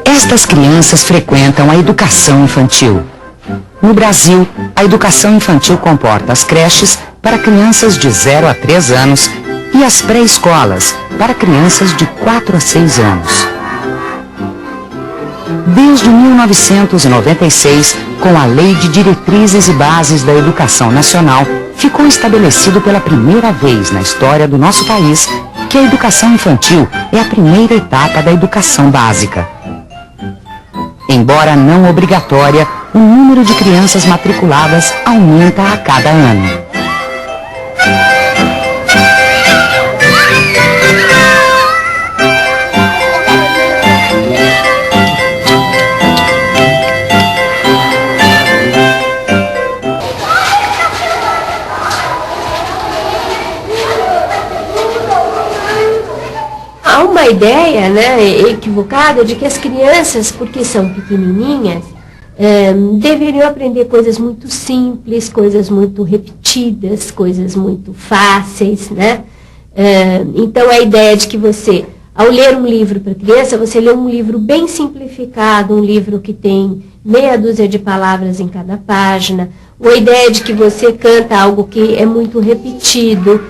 Estas crianças frequentam a educação infantil. No Brasil, a educação infantil comporta as creches para crianças de 0 a 3 anos e as pré-escolas para crianças de 4 a 6 anos. Desde 1996, com a Lei de Diretrizes e Bases da Educação Nacional, ficou estabelecido pela primeira vez na história do nosso país que a educação infantil é a primeira etapa da educação básica. Embora não obrigatória, o número de crianças matriculadas aumenta a cada ano. Há uma ideia, né, equivocada de que as crianças, porque são pequenininhas, deveriam aprender coisas muito simples, coisas muito repetidas, coisas muito fáceis, né? Então a ideia de que você, ao ler um livro para criança, você lê um livro bem simplificado, um livro que tem meia dúzia de palavras em cada página, ou a ideia de que você canta algo que é muito repetido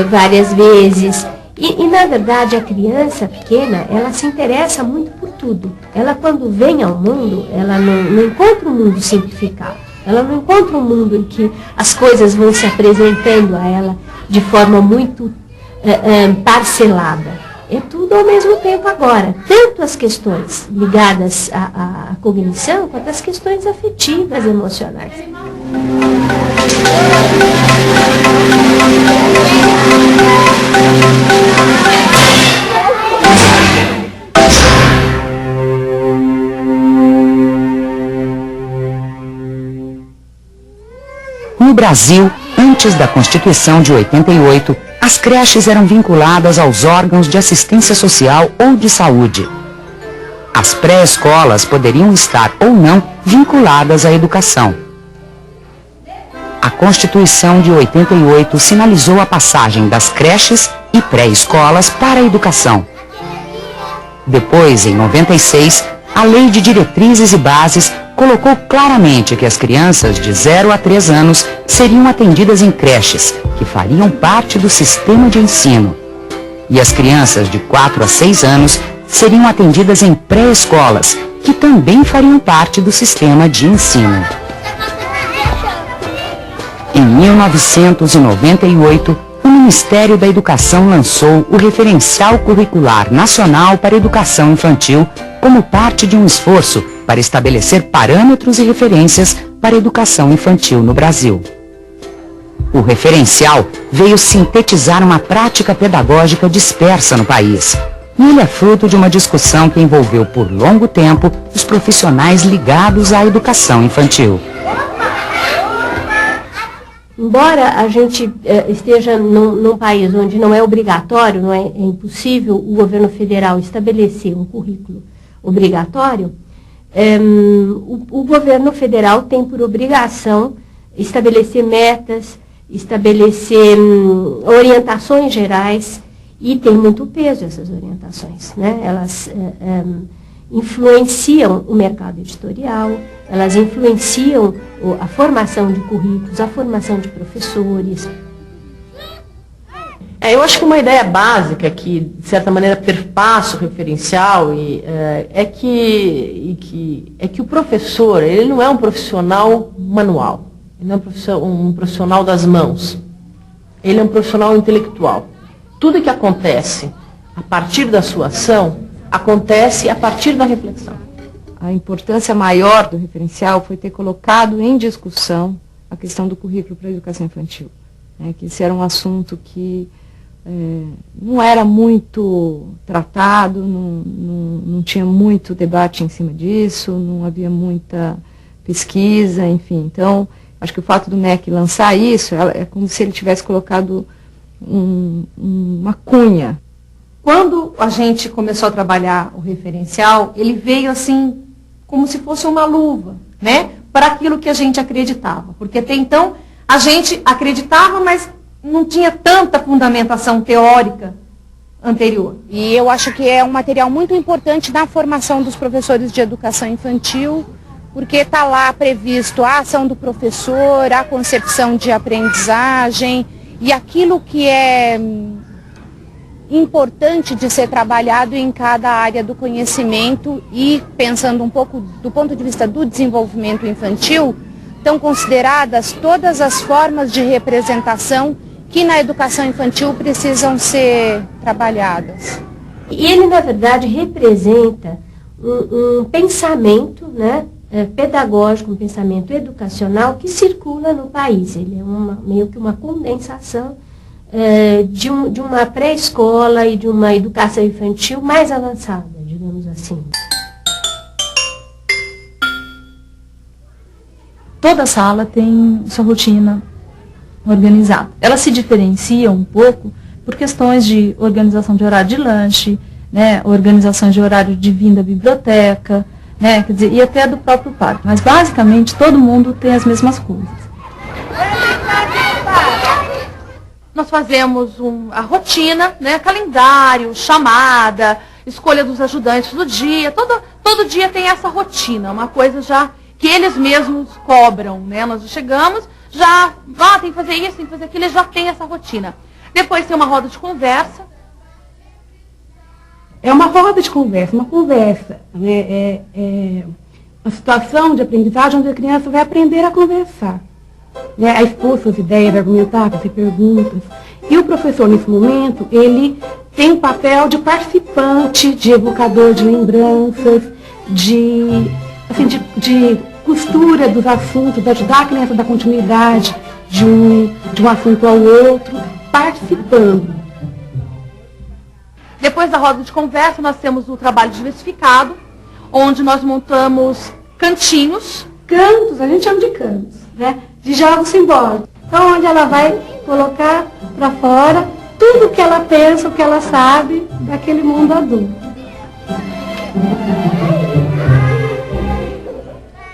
várias vezes. E, na verdade, a criança pequena, ela se interessa muito por tudo. Ela, quando vem ao mundo, ela não encontra um mundo simplificado. Ela não encontra um mundo em que as coisas vão se apresentando a ela de forma muito parcelada. É tudo ao mesmo tempo agora. Tanto as questões ligadas à cognição, quanto as questões afetivas, emocionais. No Brasil, antes da Constituição de 88, as creches eram vinculadas aos órgãos de assistência social ou de saúde. As pré-escolas poderiam estar ou não vinculadas à educação. A Constituição de 88 sinalizou a passagem das creches e pré-escolas para a educação. Depois, em 96, a Lei de Diretrizes e Bases colocou claramente que as crianças de 0 a 3 anos seriam atendidas em creches, que fariam parte do sistema de ensino. E as crianças de 4 a 6 anos seriam atendidas em pré-escolas, que também fariam parte do sistema de ensino. Em 1998, o Ministério da Educação lançou o Referencial Curricular Nacional para a Educação Infantil como parte de um esforço para estabelecer parâmetros e referências para a educação infantil no Brasil. O referencial veio sintetizar uma prática pedagógica dispersa no país, e ele é fruto de uma discussão que envolveu por longo tempo os profissionais ligados à educação infantil. Embora a gente esteja num país onde não é obrigatório, não é impossível o governo federal estabelecer um currículo obrigatório, o governo federal tem por obrigação estabelecer metas, estabelecer orientações gerais, e tem muito peso essas orientações, né? Elas influenciam o mercado editorial, elas influenciam a formação de currículos, a formação de professores. Eu acho que uma ideia básica que, de certa maneira, perpassa o referencial é que o professor, ele não é um profissional manual, ele não é um profissional das mãos, ele é um profissional intelectual. Tudo que acontece a partir da sua ação, acontece a partir da reflexão. A importância maior do referencial foi ter colocado em discussão a questão do currículo para a educação infantil, né, que esse era um assunto que não era muito tratado, não tinha muito debate em cima disso, não havia muita pesquisa, enfim. Então, acho que o fato do MEC lançar isso é como se ele tivesse colocado uma cunha. Quando a gente começou a trabalhar o referencial, ele veio assim, como se fosse uma luva, né, para aquilo que a gente acreditava. Porque até então a gente acreditava, mas não tinha tanta fundamentação teórica anterior. E eu acho que é um material muito importante na formação dos professores de educação infantil, porque está lá previsto a ação do professor, a concepção de aprendizagem e aquilo que é importante de ser trabalhado em cada área do conhecimento e, pensando um pouco do ponto de vista do desenvolvimento infantil, estão consideradas todas as formas de representação que na educação infantil precisam ser trabalhadas. E ele, na verdade, representa um pensamento, né, pedagógico, um pensamento educacional que circula no país. Ele é meio que uma condensação de uma pré-escola e de uma educação infantil mais avançada, digamos assim. Toda sala tem sua rotina organizada. Ela se diferencia um pouco por questões de organização de horário de lanche, né, organização de horário de vinda à biblioteca, né, quer dizer, e até do próprio parque. Mas basicamente todo mundo tem as mesmas coisas. Nós fazemos a rotina, né, calendário, chamada, escolha dos ajudantes do dia. Todo dia tem essa rotina, uma coisa já que eles mesmos cobram, né? Nós chegamos, já tem que fazer isso, tem que fazer aquilo, eles já têm essa rotina. Depois tem uma roda de conversa. É uma roda de conversa, uma conversa, né? Uma situação de aprendizagem onde a criança vai aprender a conversar, né? A expor suas ideias, a argumentar, fazer perguntas. E o professor, nesse momento, ele tem o papel de participante, de evocador de lembranças, de costura dos assuntos, de ajudar a criança a dar continuidade de um assunto ao outro, participando. Depois da roda de conversa, nós temos o trabalho diversificado, onde nós montamos cantinhos. Cantos, a gente chama de cantos, né? De jogos simbólicos. Então, onde ela vai colocar para fora tudo o que ela pensa, o que ela sabe daquele mundo adulto.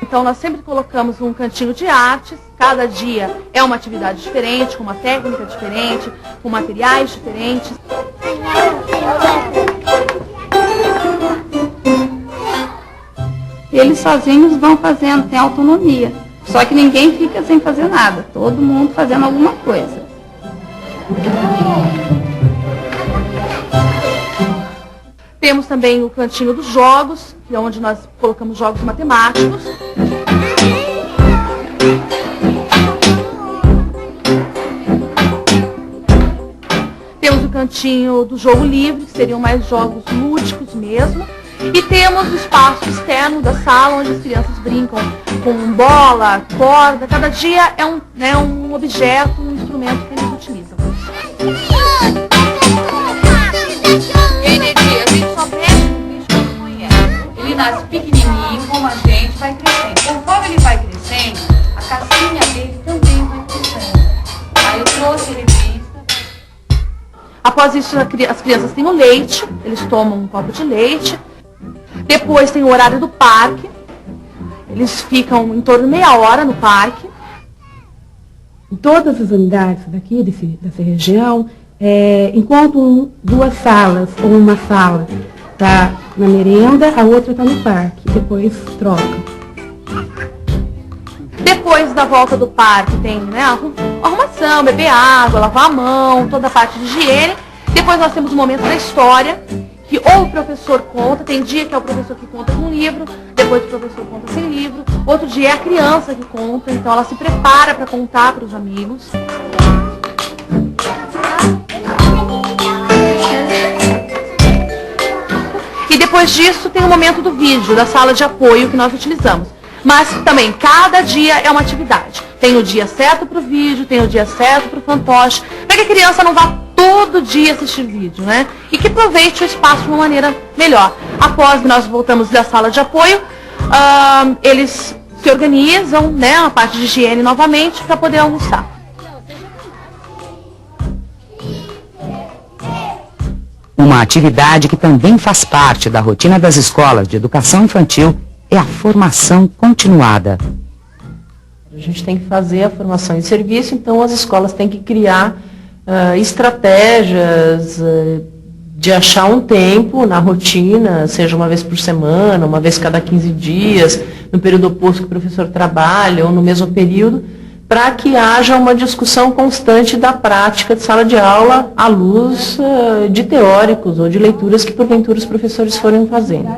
Então, nós sempre colocamos um cantinho de artes. Cada dia é uma atividade diferente, com uma técnica diferente, com materiais diferentes. Eles sozinhos vão fazendo, tem autonomia. Só que ninguém fica sem fazer nada. Todo mundo fazendo alguma coisa. Temos também o cantinho dos jogos, que é onde nós colocamos jogos matemáticos. Temos o cantinho do jogo livre, que seriam mais jogos lúdicos mesmo. E temos o espaço externo da sala, onde as crianças brincam com bola, corda. Cada dia é um objeto, um instrumento que eles utilizam. Ele nasce pequenininho, como a gente, vai crescendo. Conforme ele vai crescendo, a casquinha dele também vai crescendo. Aí eu trouxe revista. Após isso, as crianças têm o leite, eles tomam um copo de leite. Depois tem o horário do parque. Eles ficam em torno de meia hora no parque. Em todas as unidades daqui, dessa região, enquanto duas salas ou uma sala está na merenda, a outra está no parque. Depois troca. Depois da volta do parque tem, né, arrumação, beber água, lavar a mão, toda a parte de higiene. Depois nós temos o momento da história, que ou o professor conta, tem dia que é o professor que conta com livro, depois o professor conta sem livro, outro dia é a criança que conta, então ela se prepara para contar para os amigos. E depois disso tem o momento do vídeo, da sala de apoio que nós utilizamos. Mas também, cada dia é uma atividade. Tem o dia certo para o vídeo, tem o dia certo para o fantoche, para que a criança não vá todo dia assistir vídeo, né? E que aproveite o espaço de uma maneira melhor. Após nós voltamos da sala de apoio, eles se organizam, né, a parte de higiene novamente, para poder almoçar. Uma atividade que também faz parte da rotina das escolas de educação infantil é a formação continuada. A gente tem que fazer a formação em serviço, então as escolas têm que criar estratégias de achar um tempo na rotina, seja uma vez por semana, uma vez cada 15 dias, no período oposto que o professor trabalha, ou no mesmo período, para que haja uma discussão constante da prática de sala de aula à luz de teóricos ou de leituras que porventura os professores forem fazendo.